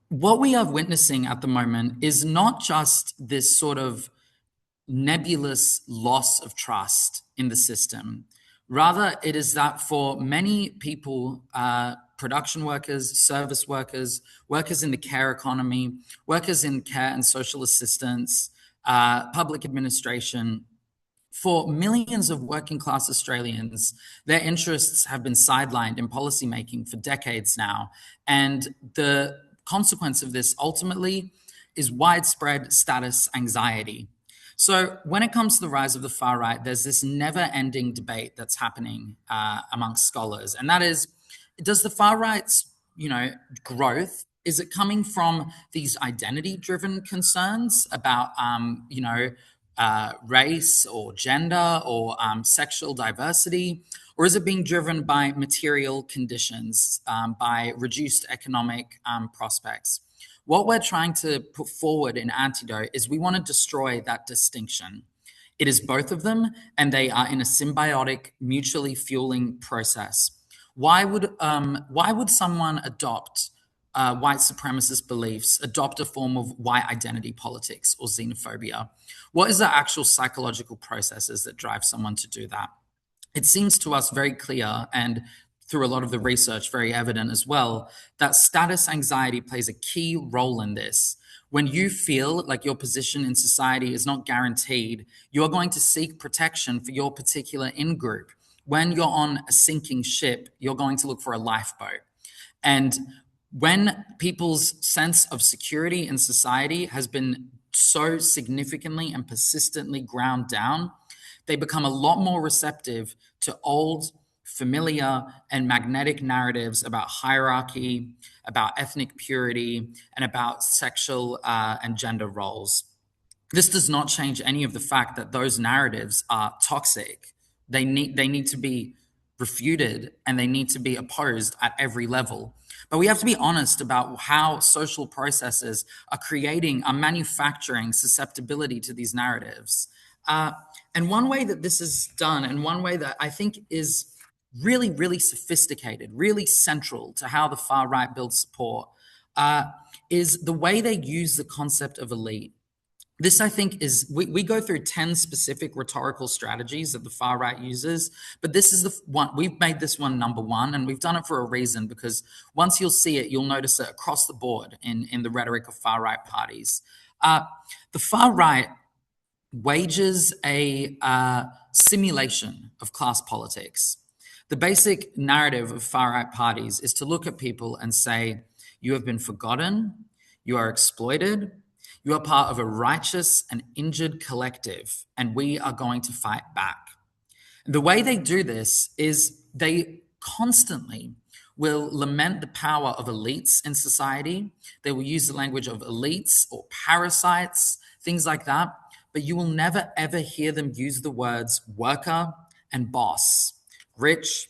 what we are witnessing at the moment is not just this sort of nebulous loss of trust in the system. Rather, it is that for many people, production workers, service workers, workers in the care economy, workers in care and social assistance, public administration, for millions of working class Australians, their interests have been sidelined in policymaking for decades now. And the consequence of this ultimately is widespread status anxiety. So when it comes to the rise of the far right, there's this never-ending debate that's happening amongst scholars, and that is, does the far right's, growth, is it coming from these identity-driven concerns about, race or gender or sexual diversity, or is it being driven by material conditions, by reduced economic prospects? What we're trying to put forward in Antidote is we want to destroy that distinction. It is both of them, and they are in a symbiotic, mutually fueling process. Why would someone adopt white supremacist beliefs, adopt a form of white identity politics or xenophobia? What is the actual psychological processes that drive someone to do that? It seems to us very clear, and through a lot of the research, very evident as well, that status anxiety plays a key role in this. When you feel like your position in society is not guaranteed, you're going to seek protection for your particular in-group. When you're on a sinking ship, you're going to look for a lifeboat. And when people's sense of security in society has been so significantly and persistently ground down, they become a lot more receptive to old, familiar, and magnetic narratives about hierarchy, about ethnic purity, and about sexual and gender roles. This does not change any of the fact that those narratives are toxic. They need to be refuted, and they need to be opposed at every level. But we have to be honest about how social processes are manufacturing susceptibility to these narratives. And one way that this is done, and one way that I think is really, really sophisticated, really central to how the far right builds support, is the way they use the concept of elite. This, I think, is, we go through 10 specific rhetorical strategies that the far right uses, but this is the one, we've made this one number one, and we've done it for a reason, because once you'll see it, you'll notice it across the board in the rhetoric of far right parties. The far right wages a simulation of class politics. The basic narrative of far right parties is to look at people and say, you have been forgotten, you are exploited, you are part of a righteous and injured collective, and we are going to fight back. The way they do this is they constantly will lament the power of elites in society. They will use the language of elites or parasites, things like that, but you will never ever hear them use the words worker and boss, rich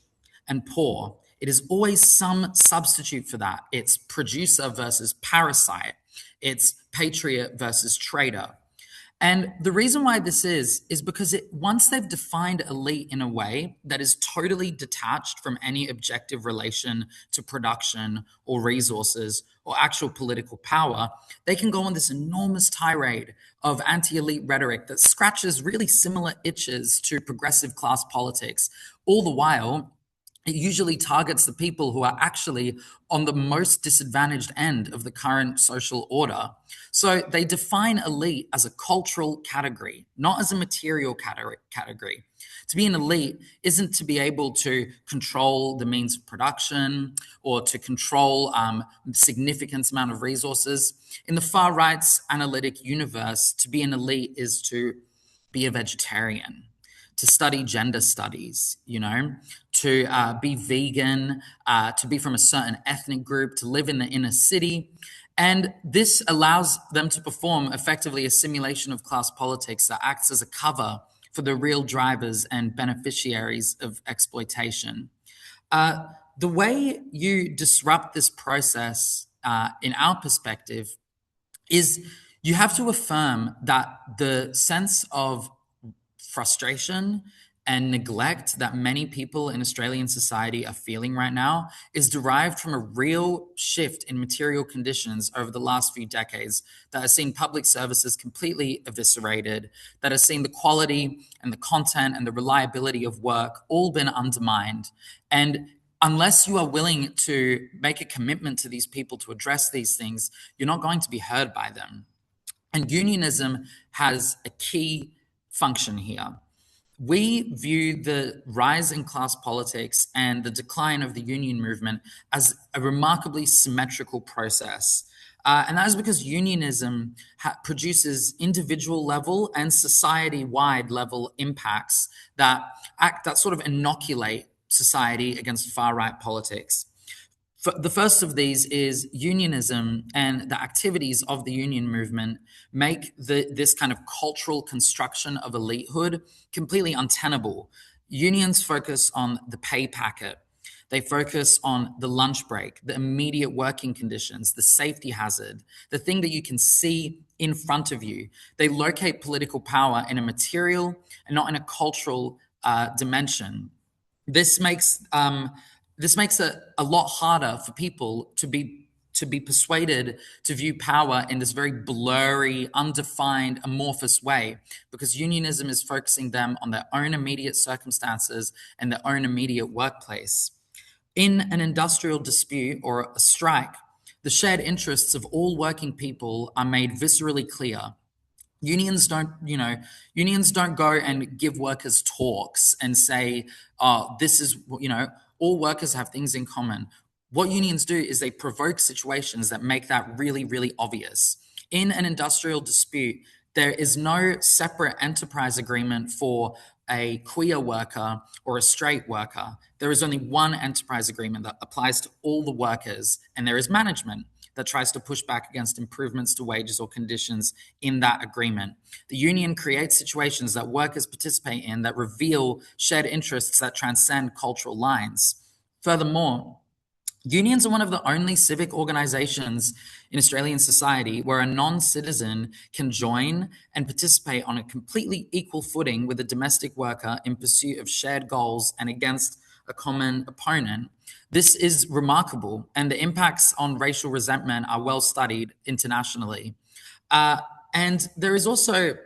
and poor. It is always some substitute for that. It's producer versus parasite. It's patriot versus traitor. And the reason why this is because once they've defined elite in a way that is totally detached from any objective relation to production or resources or actual political power, they can go on this enormous tirade of anti-elite rhetoric that scratches really similar itches to progressive class politics. All the while, it usually targets the people who are actually on the most disadvantaged end of the current social order. So they define elite as a cultural category, not as a material category. To be an elite isn't to be able to control the means of production or to control significant amount of resources. In the far right's analytic universe, to be an elite is to be a vegetarian, to study gender studies, to be vegan, to be from a certain ethnic group, to live in the inner city. And this allows them to perform effectively a simulation of class politics that acts as a cover for the real drivers and beneficiaries of exploitation. The way you disrupt this process, in our perspective, is you have to affirm that the sense of frustration and neglect that many people in Australian society are feeling right now is derived from a real shift in material conditions over the last few decades that has seen public services completely eviscerated, that has seen the quality and the content and the reliability of work all been undermined. And unless you are willing to make a commitment to these people to address these things, you're not going to be heard by them. And unionism has a key function here. We view the rise in class politics and the decline of the union movement as a remarkably symmetrical process. And that is because unionism produces individual level and society-wide level impacts that sort of inoculate society against far-right politics. The first of these is unionism, and the activities of the union movement make this kind of cultural construction of elitehood completely untenable. Unions focus on the pay packet. They focus on the lunch break, the immediate working conditions, the safety hazard, the thing that you can see in front of you. They locate political power in a material and not in a cultural dimension. This makes it a lot harder for people to be persuaded to view power in this very blurry, undefined, amorphous way, because unionism is focusing them on their own immediate circumstances and their own immediate workplace. In an industrial dispute or a strike, the shared interests of all working people are made viscerally clear. Unions don't go and give workers talks and say, oh, this is, all workers have things in common. What unions do is they provoke situations that make that really, really obvious. In an industrial dispute, there is no separate enterprise agreement for a queer worker or a straight worker. There is only one enterprise agreement that applies to all the workers, and there is management that tries to push back against improvements to wages or conditions in that agreement. The union creates situations that workers participate in that reveal shared interests that transcend cultural lines. Furthermore, unions are one of the only civic organizations in Australian society where a non-citizen can join and participate on a completely equal footing with a domestic worker in pursuit of shared goals and against a common opponent. This is remarkable, and the impacts on racial resentment are well studied internationally. And there is also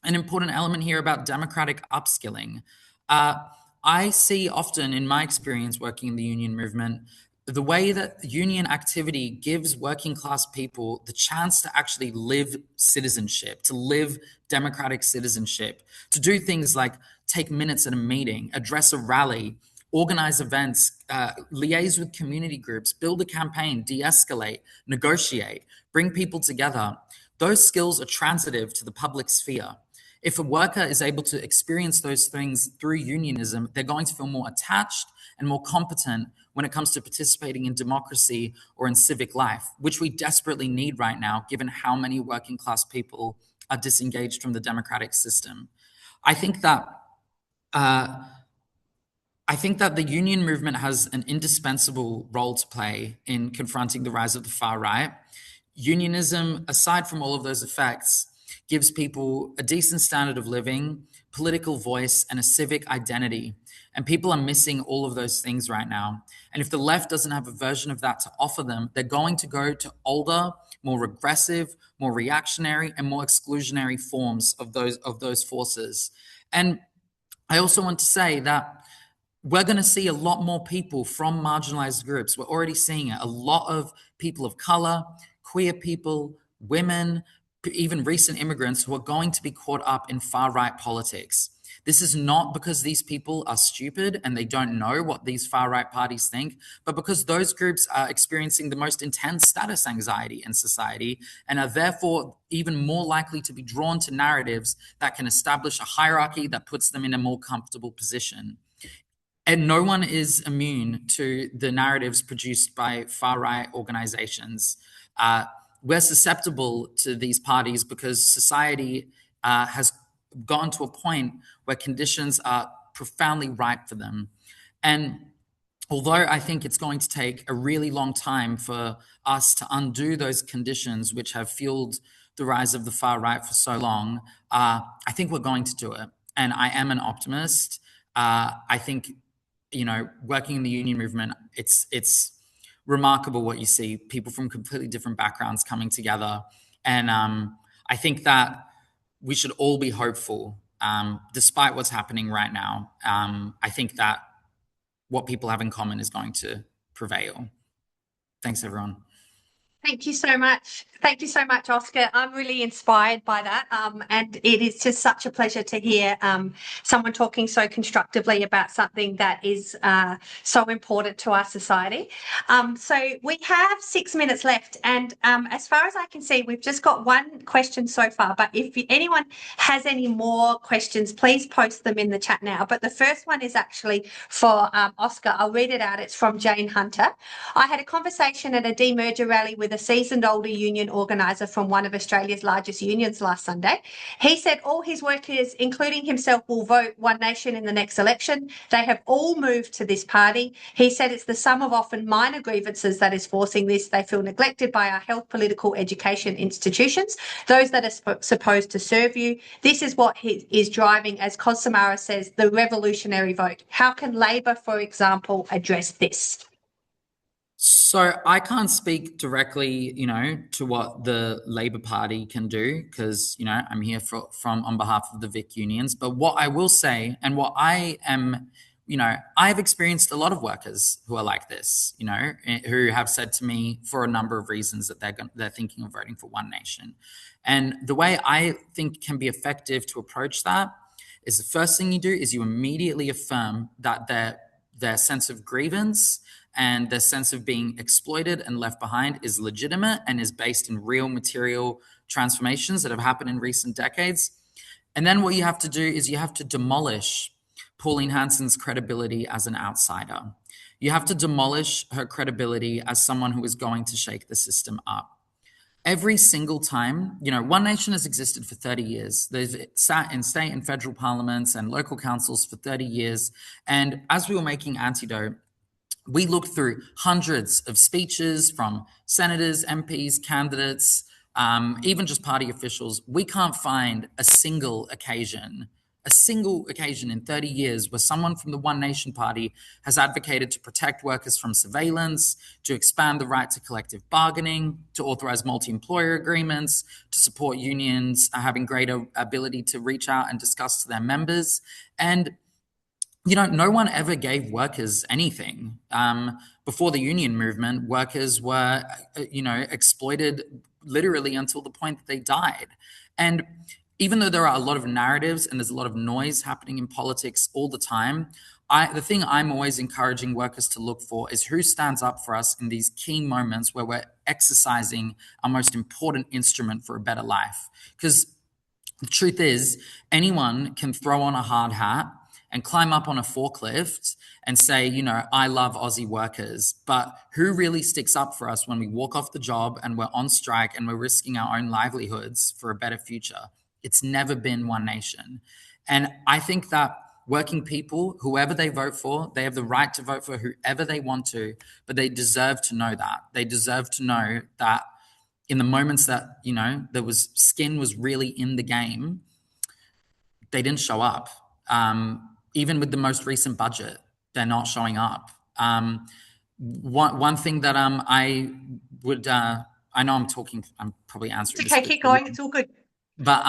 an important element here about democratic upskilling. I see often in my experience working in the union movement, the way that union activity gives working class people the chance to actually live citizenship, to live democratic citizenship, to do things like take minutes at a meeting, address a rally, organize events, liaise with community groups, build a campaign, de-escalate, negotiate, bring people together. Those skills are transitive to the public sphere. If a worker is able to experience those things through unionism, they're going to feel more attached and more competent when it comes to participating in democracy or in civic life, which we desperately need right now, given how many working class people are disengaged from the democratic system. I think that the union movement has an indispensable role to play in confronting the rise of the far right. Unionism, aside from all of those effects, gives people a decent standard of living, political voice, and a civic identity. And people are missing all of those things right now. And if the left doesn't have a version of that to offer them, they're going to go to older, more regressive, more reactionary, and more exclusionary forms of those forces. And I also want to say that we're going to see a lot more people from marginalized groups. We're already seeing it. A lot of people of color, queer people, women, even recent immigrants who are going to be caught up in far-right politics. This is not because these people are stupid and they don't know what these far-right parties think, but because those groups are experiencing the most intense status anxiety in society and are therefore even more likely to be drawn to narratives that can establish a hierarchy that puts them in a more comfortable position. And no one is immune to the narratives produced by far-right organizations. We're susceptible to these parties because society has gone to a point where conditions are profoundly ripe for them. And although I think it's going to take a really long time for us to undo those conditions which have fueled the rise of the far right for so long, I think we're going to do it. And I am an optimist. I think, working in the union movement, it's remarkable what you see, people from completely different backgrounds coming together. And I think that we should all be hopeful, despite what's happening right now. I think that what people have in common is going to prevail. Thanks, everyone. Thank you so much. Thank you so much, Oscar. I'm really inspired by that. And it is just such a pleasure to hear someone talking so constructively about something that is so important to our society. So we have 6 minutes left. And as far as I can see, we've just got one question so far. But if anyone has any more questions, please post them in the chat now. But the first one is actually for Oscar. I'll read it out. It's from Jane Hunter. I had a conversation at a demerger rally with a seasoned older union organiser from one of Australia's largest unions last Sunday. He said all his workers, including himself, will vote One Nation in the next election. They have all moved to this party. He said it's the sum of often minor grievances that is forcing this. They feel neglected by our health, political, education institutions, those that are supposed to serve you. This is what is driving, as Cos Samara says, the revolutionary vote. How can Labor, for example, address this? So I can't speak directly, to what the Labor Party can do because, I'm here from on behalf of the Vic unions. But what I will say and what I am, I've experienced a lot of workers who are like this, who have said to me for a number of reasons that they're thinking of voting for One Nation. And the way I think can be effective to approach that is the first thing you do is you immediately affirm that their sense of grievance and their sense of being exploited and left behind is legitimate and is based in real material transformations that have happened in recent decades. And then what you have to do is you have to demolish Pauline Hanson's credibility as an outsider. You have to demolish her credibility as someone who is going to shake the system up. Every single time, One Nation has existed for 30 years. They've sat in state and federal parliaments and local councils for 30 years. And as we were making Antidote, we looked through hundreds of speeches from senators, MPs, candidates, even just party officials. We can't find a single occasion in 30 years where someone from the One Nation Party has advocated to protect workers from surveillance, to expand the right to collective bargaining, to authorize multi-employer agreements, to support unions having greater ability to reach out and discuss to their members. And no one ever gave workers anything. Before the union movement, workers were, exploited literally until the point that they died. And even though there are a lot of narratives and there's a lot of noise happening in politics all the time, the thing I'm always encouraging workers to look for is who stands up for us in these key moments where we're exercising our most important instrument for a better life. Because the truth is, anyone can throw on a hard hat and climb up on a forklift and say, I love Aussie workers. But who really sticks up for us when we walk off the job and we're on strike and we're risking our own livelihoods for a better future? It's never been One Nation. And I think that working people, whoever they vote for, they have the right to vote for whoever they want to, but they deserve to know that. They deserve to know that in the moments that, skin was really in the game, they didn't show up. Even with the most recent budget, they're not showing up. One thing that I would, I know I'm probably answering this. Okay, keep going, it's all good. But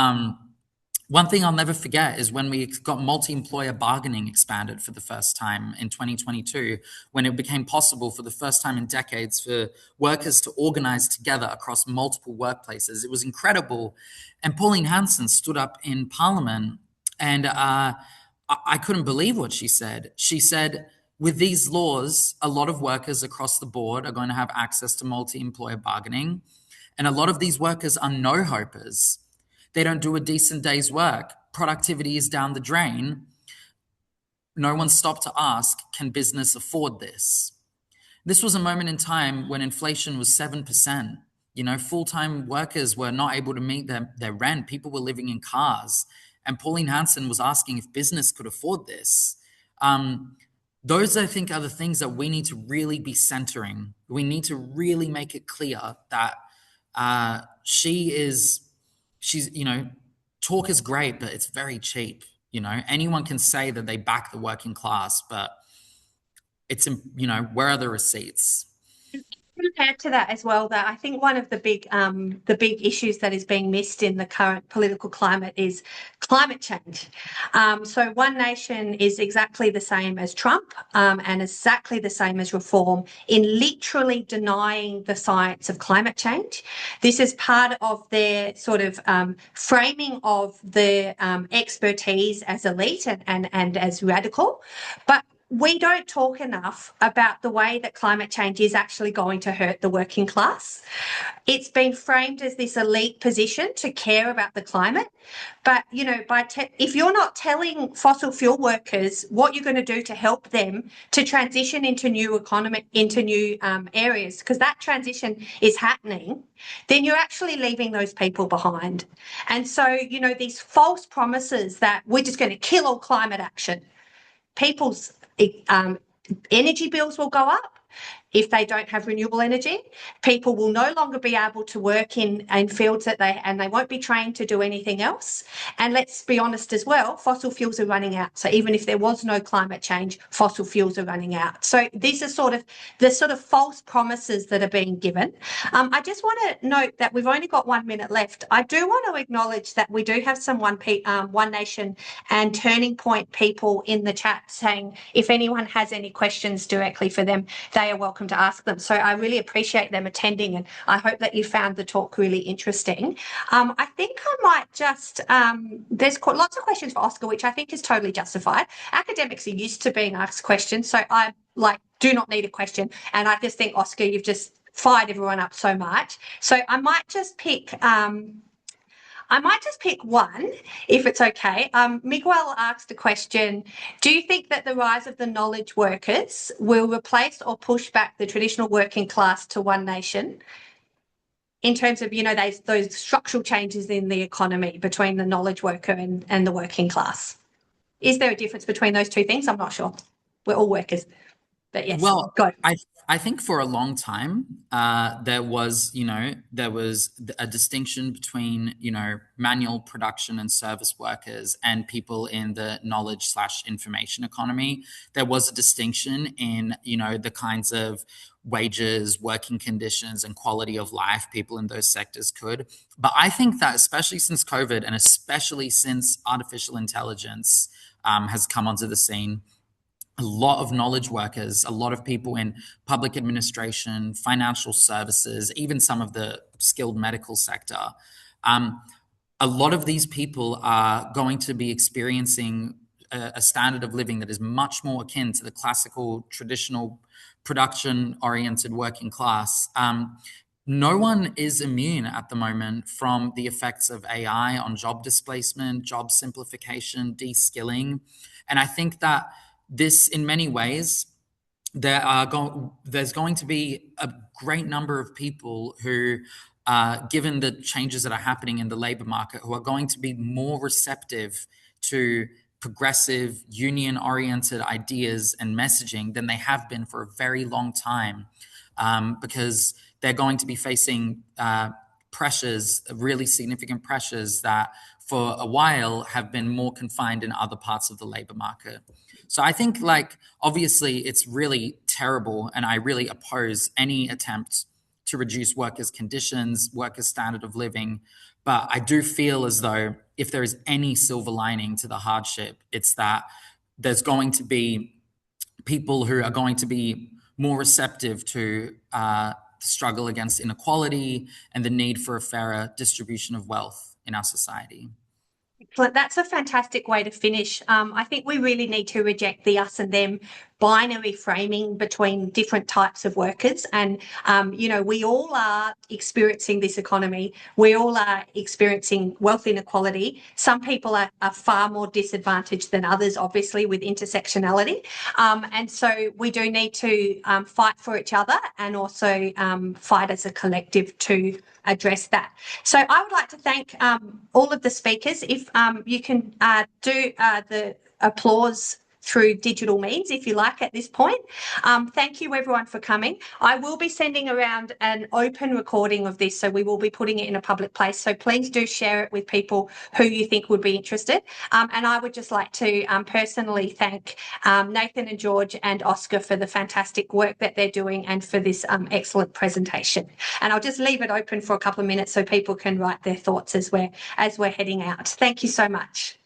one thing I'll never forget is when we got multi-employer bargaining expanded for the first time in 2022, when it became possible for the first time in decades for workers to organize together across multiple workplaces. It was incredible. And Pauline Hanson stood up in Parliament and I couldn't believe what she said. She said, with these laws, a lot of workers across the board are going to have access to multi-employer bargaining. And a lot of these workers are no-hopers. They don't do a decent day's work. Productivity is down the drain. No one stopped to ask, can business afford this? This was a moment in time when inflation was 7%. Full-time workers were not able to meet their rent. People were living in cars. And Pauline Hanson was asking if business could afford this. Those, I think, are the things that we need to really be centering. We need to really make it clear that she's, talk is great, but it's very cheap. Anyone can say that they back the working class, but it's, where are the receipts? I'm going to add to that as well that I think one of the big issues that is being missed in the current political climate is climate change. So One Nation is exactly the same as Trump and exactly the same as Reform in literally denying the science of climate change. This is part of their sort of framing of the expertise as elite and as radical, but we don't talk enough about the way that climate change is actually going to hurt the working class. It's been framed as this elite position to care about the climate. But, if you're not telling fossil fuel workers what you're going to do to help them to transition into new areas, because that transition is happening, then you're actually leaving those people behind. And so, these false promises that we're just going to kill all climate action, people's energy bills will go up. if they don't have renewable energy. People will no longer be able to work in fields that they won't be trained to do anything else. And let's be honest as well, fossil fuels are running out. So even if there was no climate change, fossil fuels are running out. So these are the sort of false promises that are being given. I just want to note that we've only got 1 minute left. I do want to acknowledge that we do have some One Nation and Turning Point people in the chat saying if anyone has any questions directly for them, they are welcome to ask them. So I really appreciate them attending, and I hope that you found the talk really interesting. I think I might just, there's lots of questions for Oscar, which I think is totally justified. Academics are used to being asked questions, so I do not need a question. And I just think, Oscar, you've just fired everyone up so much. So I might just pick one, if it's okay. Miguel asked a question: do you think that the rise of the knowledge workers will replace or push back the traditional working class to One Nation in terms of, those structural changes in the economy between the knowledge worker and the working class? Is there a difference between those two things? I'm not sure. We're all workers. But yes, well, go. I think for a long time there was a distinction between manual production and service workers and people in the knowledge/information economy. There was a distinction in the kinds of wages, working conditions, and quality of life people in those sectors could. But I think that especially since COVID and especially since artificial intelligence has come onto the scene, a lot of knowledge workers, a lot of people in public administration, financial services, even some of the skilled medical sector, a lot of these people are going to be experiencing a standard of living that is much more akin to the classical, traditional, production-oriented working class. No one is immune at the moment from the effects of AI on job displacement, job simplification, de-skilling. And I think that this, in many ways, there's going to be a great number of people who, given the changes that are happening in the labor market, who are going to be more receptive to progressive, union-oriented ideas and messaging than they have been for a very long time, because they're going to be facing pressures, really significant pressures that for a while have been more confined in other parts of the labor market. So I think, obviously it's really terrible, and I really oppose any attempt to reduce workers' conditions, workers' standard of living. But I do feel as though if there is any silver lining to the hardship, it's that there's going to be people who are going to be more receptive to the struggle against inequality and the need for a fairer distribution of wealth in our society. Excellent. That's a fantastic way to finish. I think we really need to reject the us and them binary framing between different types of workers. And, we all are experiencing this economy. We all are experiencing wealth inequality. Some people are far more disadvantaged than others, obviously, with intersectionality. And so we do need to fight for each other and also fight as a collective to address that. So I would like to thank all of the speakers. If you can do the applause through digital means, if you like, at this point. Thank you, everyone, for coming. I will be sending around an open recording of this, so we will be putting it in a public place. So please do share it with people who you think would be interested. And I would just like to personally thank Nathan and Djordje and Oscar for the fantastic work that they're doing and for this excellent presentation. And I'll just leave it open for a couple of minutes so people can write their thoughts as we're heading out. Thank you so much.